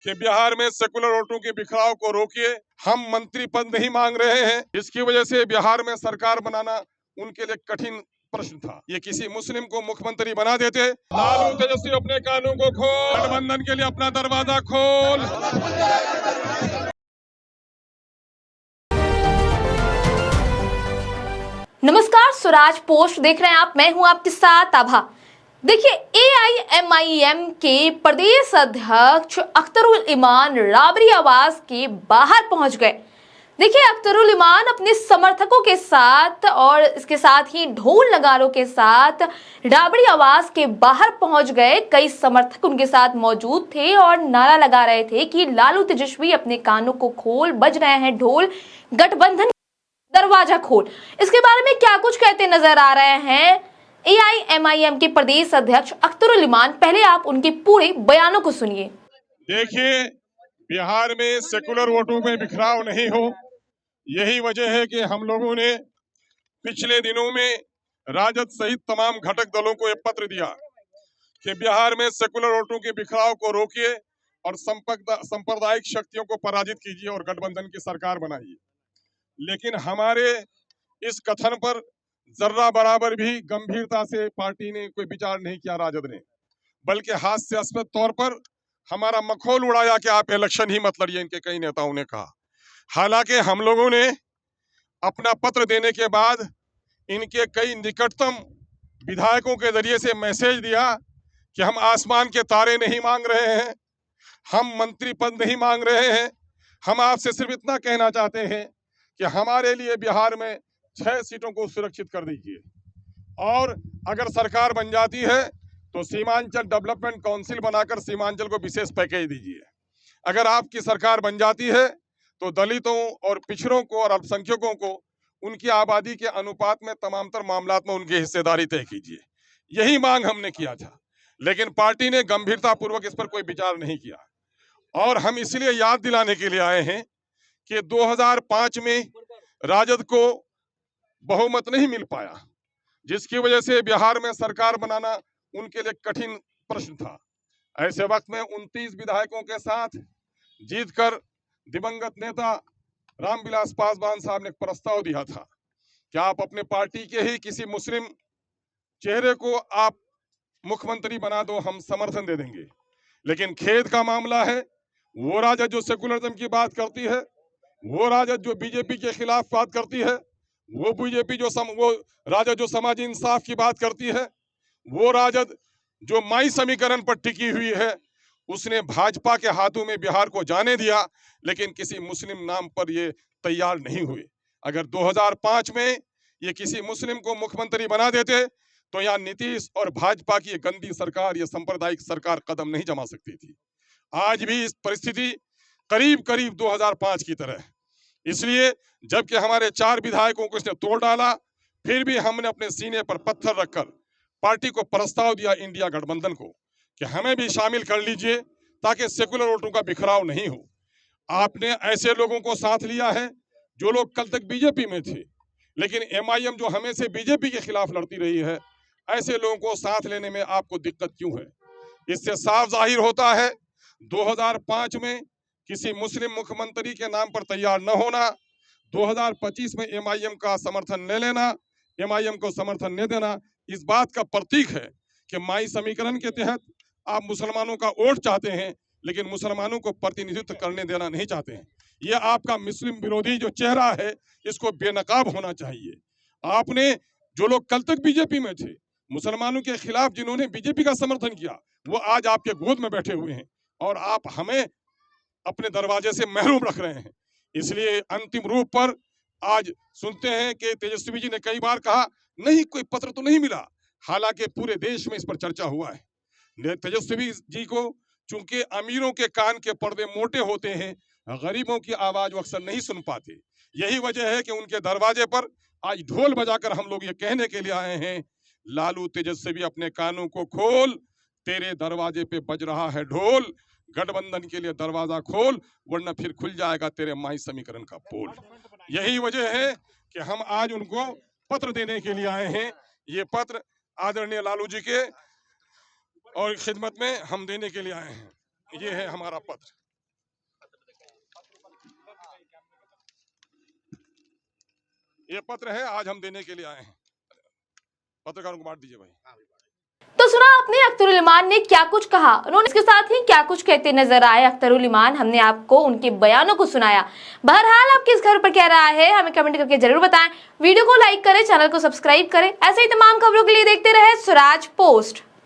कि बिहार में सेकुलर वोटों के बिखराव को रोकिए। हम मंत्री पद नहीं मांग रहे हैं, इसकी वजह से बिहार में सरकार बनाना उनके लिए कठिन प्रश्न था। ये किसी मुस्लिम को मुख्यमंत्री बना देते। लालू तेजस्वी अपने कानों को खोल, गठबंधन के लिए अपना दरवाजा खोल। नमस्कार, स्वराज पोस्ट देख रहे हैं आप। मैं हूं आपके साथ आभा। देखिए, एआईएमआईएम के प्रदेश अध्यक्ष अख्तरुल इमान राबरी आवास के बाहर पहुंच गए। देखिए, अख्तरुल इमान अपने समर्थकों के साथ और इसके साथ ही ढोल नगारों के साथ राबरी आवास के बाहर पहुंच गए। कई समर्थक उनके साथ मौजूद थे और नारा लगा रहे थे कि लालू तेजस्वी अपने कानों को खोल, बज रहे हैं ढोल, गठबंधन दरवाजा खोल। इसके बारे में क्या कुछ कहते नजर आ रहे हैं एआईएमआईएम के प्रदेश अध्यक्ष अख्तरुल इमान। पहले आप उनके पूरे बयानों को सुनिए। देखिए, बिहार में सेकुलर वोटों में बिखराव नहीं हो, यही वजह है कि हम लोगों ने पिछले दिनों में राजद सहित तमाम घटक दलों को एक पत्र दिया कि बिहार में सेकुलर वोटों के बिखराव को रोकिए और सांप्रदायिक शक्तियों को पराजित कीजिए और गठबंधन की सरकार बनाइए। लेकिन हमारे इस कथन पर जर्रा बराबर भी गंभीरता से पार्टी ने कोई विचार नहीं किया, राजद ने, बल्कि हास्यास्पद तौर पर हमारा मखौल उड़ाया कि आप इलेक्शन ही मत लड़िए, इनके कई नेताओं ने कहा। हालांकि हम लोगों ने अपना पत्र देने के बाद इनके कई निकटतम विधायकों के जरिए से मैसेज दिया कि हम आसमान के तारे नहीं मांग रहे हैं, हम मंत्री पद नहीं मांग रहे हैं, हम आपसे सिर्फ इतना कहना चाहते हैं कि हमारे लिए बिहार में 6 सीटों को सुरक्षित कर दीजिए और अगर सरकार बन जाती है तो सीमांचल डेवलपमेंट काउंसिल बनाकर सीमांचल को विशेष पैकेज दीजिए। अगर आपकी सरकार बन जाती है तो दलितों और पिछड़ों को और अल्पसंख्यकों को उनकी आबादी के अनुपात में तमामतर मामलात में उनकी हिस्सेदारी तय कीजिए। यही मांग हमने किया था, लेकिन पार्टी ने गंभीरतापूर्वक इस पर कोई विचार नहीं किया। और हम इसलिए याद दिलाने के लिए आए हैं कि 2005 में राजद को बहुमत नहीं मिल पाया, जिसकी वजह से बिहार में सरकार बनाना उनके लिए कठिन प्रश्न था। ऐसे वक्त में 29 विधायकों के साथ जीतकर दिवंगत नेता रामविलास पासवान साहब ने एक प्रस्ताव दिया था कि आप अपने पार्टी के ही किसी मुस्लिम चेहरे को आप मुख्यमंत्री बना दो, हम समर्थन दे देंगे। लेकिन खेद का मामला है, वो राजद जो सेकुलरिज्म की बात करती है, वो राजद जो बीजेपी के खिलाफ बात करती है, वो बीजेपी वो राजद जो समाजी इंसाफ की बात करती है, वो राजद जो माई समीकरण पर टिकी हुई है, उसने भाजपा के हाथों में बिहार को जाने दिया, लेकिन किसी मुस्लिम नाम पर ये तैयार नहीं हुए। अगर 2005 में ये किसी मुस्लिम को मुख्यमंत्री बना देते तो यहाँ नीतीश और भाजपा की ये गंदी सरकार, ये सांप्रदायिक सरकार कदम नहीं जमा सकती थी। आज भी इस परिस्थिति करीब करीब 2005 की तरह है। इसलिए जबकि हमारे 4 विधायकों को इसने तोड़ डाला, फिर भी हमने अपने सीने पर पत्थर रखकर पार्टी को प्रस्ताव दिया, इंडिया गठबंधन को, कि हमें भी शामिल कर लीजिए ताकि सेकुलर वोटों का बिखराव नहीं हो। आपने ऐसे लोगों को साथ लिया है जो लोग कल तक बीजेपी में थे, लेकिन एमआईएम जो हमेशा बीजेपी के खिलाफ लड़ती रही है, ऐसे लोगों को साथ लेने में आपको दिक्कत क्यों है? इससे साफ जाहिर होता है 2005 में किसी मुस्लिम मुख्यमंत्री के नाम पर तैयार न होना, 2025 में एमआईएम का समर्थन ले लेना, एमआईएम को समर्थन न देना, इस बात का प्रतीक है कि माई समीकरण के तहत आप मुसलमानों का वोट चाहते हैं, लेकिन मुसलमानों को प्रतिनिधित्व करने देना नहीं चाहते हैं। यह आपका मुस्लिम विरोधी जो चेहरा है, इसको बेनकाब होना चाहिए। आपने जो लोग कल तक बीजेपी में थे, मुसलमानों के खिलाफ जिन्होंने बीजेपी का समर्थन किया, वो आज आपके गोद में बैठे हुए हैं और आप हमें अपने दरवाजे से महरूम रख रहे हैं। इसलिए अंतिम रूप पर आज सुनते हैं कि तेजस्वी जी ने कई बार कहा नहीं, कोई पत्र तो नहीं मिला, हालांकि पूरे देश में इस पर चर्चा हुआ है। तेजस्वी जी को चूंकि अमीरों के कान के पर्दे मोटे होते हैं, गरीबों की आवाज वो अक्सर नहीं सुन पाते। यही वजह है कि उनके दरवाजे पर आज ढोल बजाकर हम लोग ये कहने के लिए आए हैं, लालू तेजस्वी अपने कानों को खोल, तेरे दरवाजे पे बज रहा है ढोल, गठबंधन के लिए दरवाजा खोल, वरना फिर खुल जाएगा तेरे माई समीकरण का पोल। यही वजह है कि हम आज उनको पत्र देने के लिए आए हैं। ये पत्र आदरणीय लालू जी के और खिदमत में हम देने के लिए आए हैं। ये है हमारा पत्र। ये पत्र है, आज हम देने के लिए आए हैं। पत्रकारों को बांट दीजिए भाई। तो सुना आपने अख्तरुल इमान ने क्या कुछ कहा, उन्होंने इसके साथ ही क्या कुछ कहते नजर आए अख्तरुल इमान। हमने आपको उनके बयानों को सुनाया। बहरहाल आप किस घर पर कह रहा है हमें कमेंट करके जरूर बताएं। वीडियो को लाइक करें, चैनल को सब्सक्राइब करें। ऐसे ही तमाम खबरों के लिए देखते रहे स्वराज पोस्ट।